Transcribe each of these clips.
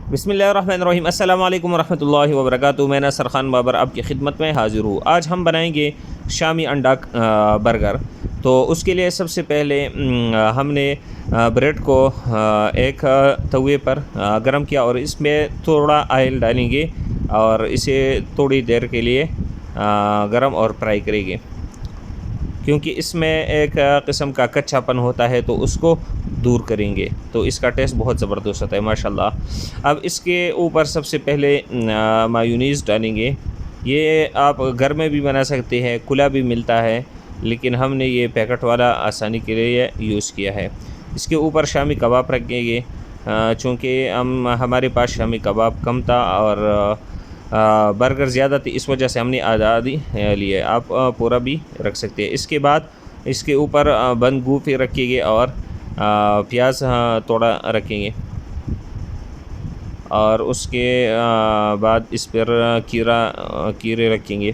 बिस्मिल्लाहिर्रहमानिर्रहीम। अस्सलाम वालेकुम रहमतुल्लाहि व बरकातुहू। मैं नसर खान बाबर आपकी खिदमत में हाज़िर हूँ। आज हम बनाएंगे शामी अंडा बर्गर। तो उसके लिए सबसे पहले हमने ब्रेड को एक तवे पर गरम किया और इसमें थोड़ा ऑयल डालेंगे और इसे थोड़ी देर के लिए गरम और फ्राई करेंगे, क्योंकि इसमें एक किस्म का कच्चापन होता है, तो उसको दूर करेंगे तो इसका टेस्ट बहुत ज़बरदस्त होता है माशाल्लाह। अब इसके ऊपर सबसे पहले मायोनीज़ डालेंगे। ये आप घर में भी बना सकते हैं, खुला भी मिलता है, लेकिन हमने ये पैकेट वाला आसानी के लिए यूज़ किया है। इसके ऊपर शामी कबाब रखेंगे, चूँकि हमारे पास शामी कबाब कम था और बर्गर ज़्यादा थी, इस वजह से हमने आज़ादी लिए। आप पूरा भी रख सकते हैं। इसके बाद इसके ऊपर बंद गोभी रखेंगे और प्याज थोड़ा रखेंगे और उसके बाद इस पर कीरे रखेंगे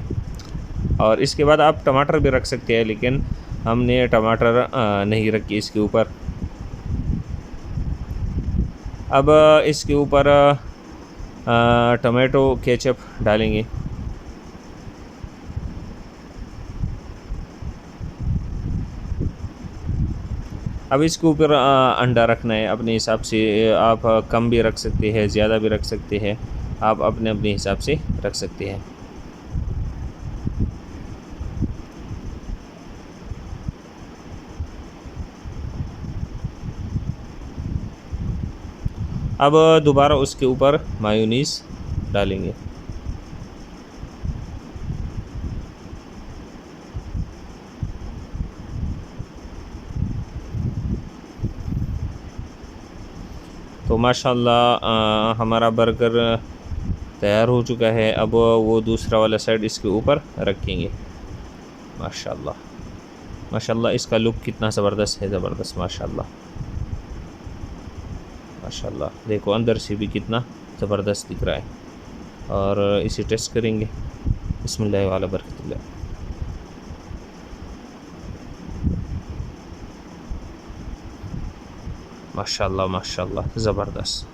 और इसके बाद आप टमाटर भी रख सकते हैं, लेकिन हमने टमाटर नहीं रखे इसके ऊपर। अब इसके ऊपर टमाटो केचप डालेंगे। अब इसके ऊपर अंडा रखना है अपने हिसाब से। आप कम भी रख सकते हैं, ज़्यादा भी रख सकते हैं, आप अपने अपने हिसाब से रख सकते हैं। अब दोबारा उसके ऊपर मायोनीज़ डालेंगे। तो माशाल्लाह हमारा बर्गर तैयार हो चुका है। अब वो दूसरा वाला साइड इसके ऊपर रखेंगे। माशाल्लाह माशाल्लाह, इसका लुक कितना ज़बरदस्त है, ज़बरदस्त माशाल्लाह माशाल्लाह। देखो अंदर से भी कितना ज़बरदस्त दिख रहा है। और इसे टेस्ट करेंगे। बिस्मिल्लाह वाला बरकतुल्लाह। माशाल्लाह माशाल्लाह, ज़बरदस्त।